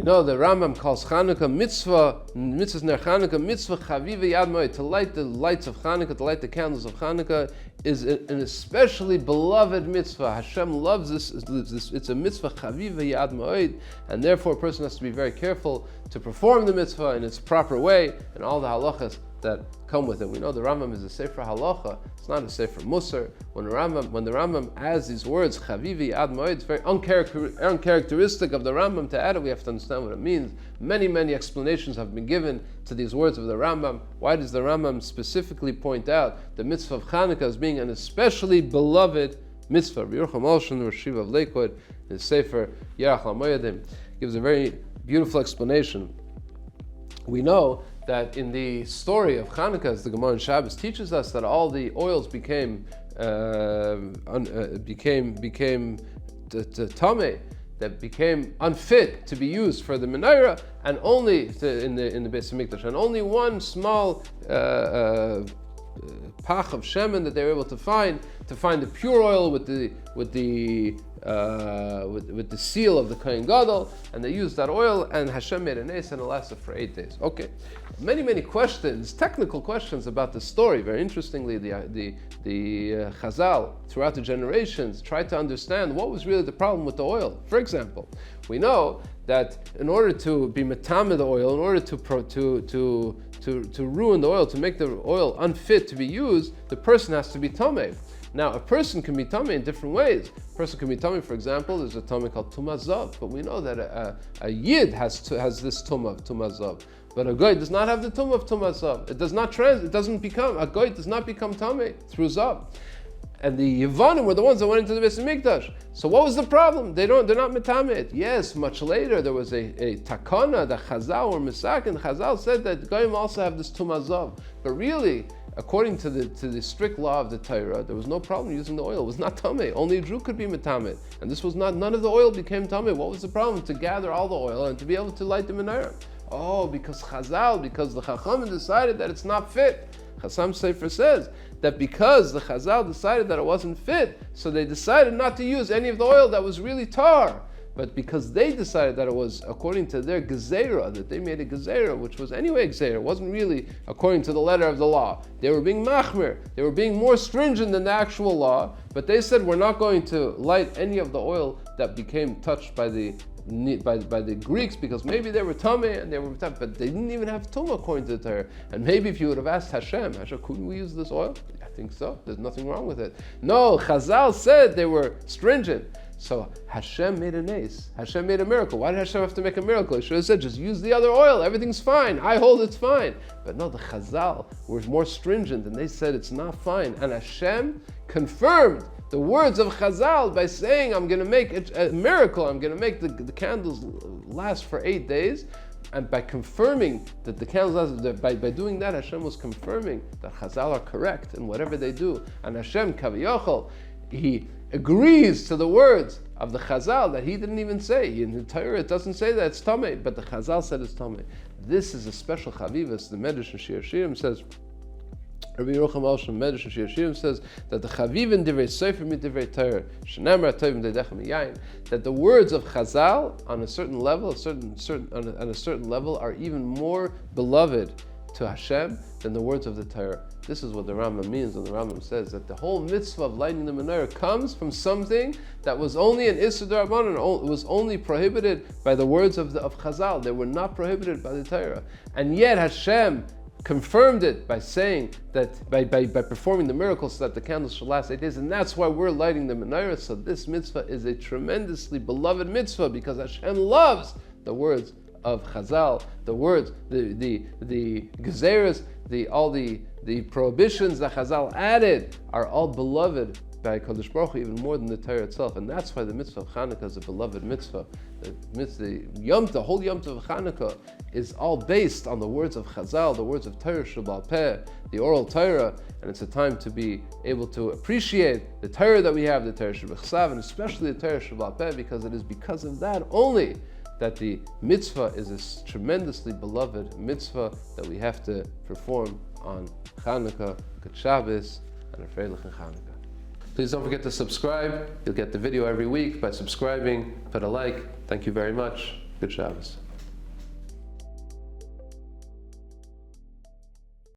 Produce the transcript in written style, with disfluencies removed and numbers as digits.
We know the Rambam calls Chanuka mitzvahs ner Chanuka, mitzvah chaviva yad moed. To light the lights of Chanuka, to light the candles of Chanuka, is an especially beloved mitzvah. Hashem loves this. It's a mitzvah chaviva yad moed, and therefore a person has to be very careful to perform the mitzvah in its proper way, and all the halachas that come with it. We know the Rambam is a sefer halacha. It's not a sefer musar. When the Rambam adds these words, chavivi ad moed, it's very uncharacteristic of the Rambam to add it. We have to understand what it means. Many explanations have been given to these words of the Rambam. Why does the Rambam specifically point out the mitzvah of Chanukah as being an especially beloved mitzvah? Rabbi Yerucham Olshan, Rosh Yeshiva of Lakewood, in his sefer Yerach LaMoyadim, gives a very beautiful explanation. We know that in the story of Chanuka, as the Gemara in Shabbos teaches us, that all the oils became tameh, that became unfit to be used for the menorah, and only in the Beis Hamikdash, and only one small pach of shemen that they were able to find the pure oil with the seal of the Kohen Gadol, and they used that oil, and Hashem made a nes, and it lasted for 8 days. Okay, many questions, technical questions about the story. Very interestingly, the Chazal throughout the generations tried to understand what was really the problem with the oil. For example, we know that in order to be metameh the oil, in order to ruin the oil, to make the oil unfit to be used, the person has to be tameh. Now, a person can be tameh in different ways. A person can be tameh, for example, there's a tameh called tumah zav, but we know that a yid has this tumah zav, but a goy does not have the tumah of tumah zav. A goy does not become tameh through zav. And the Yevanim were the ones that went into the Beis Hamikdash. So what was the problem? They're not metamed. Yes, much later there was a takana, the Chazal or Misak, and Chazal said that Goyim also have this tumah zav. But really, according to the strict law of the Torah, there was no problem using the oil. It was not tameh. Only a Jew could be metamed. And this was not, none of the oil became tameh. What was the problem? To gather all the oil and to be able to light the menorah. Oh, because the Chachamim decided that it's not fit. Chassam Sefer says that because the Chazal decided that it wasn't fit, so they decided not to use any of the oil that was really tar. But because they decided that it was according to their gezerah, that they made a gezerah, which was anyway gezerah, it wasn't really according to the letter of the law. They were being machmir, they were being more stringent than the actual law, but they said we're not going to light any of the oil that became touched by the Greeks, because maybe they were tameh and they were tameh, but they didn't even have tumah according to the Torah. And maybe if you would have asked Hashem, couldn't we use this oil? I think so. There's nothing wrong with it. No, Chazal said they were stringent. So Hashem made a nes. Hashem made a miracle. Why did Hashem have to make a miracle? He should have said, just use the other oil. Everything's fine. I hold it's fine. But no, the Chazal were more stringent, and they said it's not fine. And Hashem confirmed the words of Chazal by saying, I'm going to make a miracle. I'm going to make the candles last for 8 days. And by confirming that the candles last, by doing that, Hashem was confirming that Chazal are correct in whatever they do. And Hashem, Kaviyachol, He agrees to the words of the Chazal that He didn't even say. In the Torah, it doesn't say that it's Tameh, but the Chazal said it's Tameh. This is a special Chavivas. The Medrash in Shir Shirim says, Rabbi Yerucham Olshan Medrash in Shir Shirim says that the Chavivin divrei Sefer mit divrei Torah shenamar tovim deidechem yayin, that the words of Chazal on a certain level, on a certain level, are even more beloved to Hashem than the words of the Torah. This is what the Rambam means when the Rambam says that the whole mitzvah of lighting the menorah comes from something that was only an Issur D'Rabbanan, it was only prohibited by the words of Chazal. They were not prohibited by the Torah. And yet Hashem confirmed it by saying that, by performing the miracles so that the candles should last 8 days, and that's why we're lighting the menorah. So this mitzvah is a tremendously beloved mitzvah because Hashem loves the words of Chazal, the words, the gezeras, all the prohibitions that Chazal added are all beloved by Kodesh Baruch Hu even more than the Torah itself, and that's why the mitzvah of Chanukah is a beloved mitzvah. The whole Yom Tov of Chanukah is all based on the words of Chazal, the words of Torah Shebal Peh, the oral Torah, and it's a time to be able to appreciate the Torah that we have, the Torah Shebechsav, and especially the Torah Shebal Peh, because it is because of that only that the mitzvah is a tremendously beloved mitzvah that we have to perform on Chanukah, Good Shabbos, and a Freilich and Chanukah. Please don't forget to subscribe. You'll get the video every week by subscribing. Put a like. Thank you very much. Good Shabbos.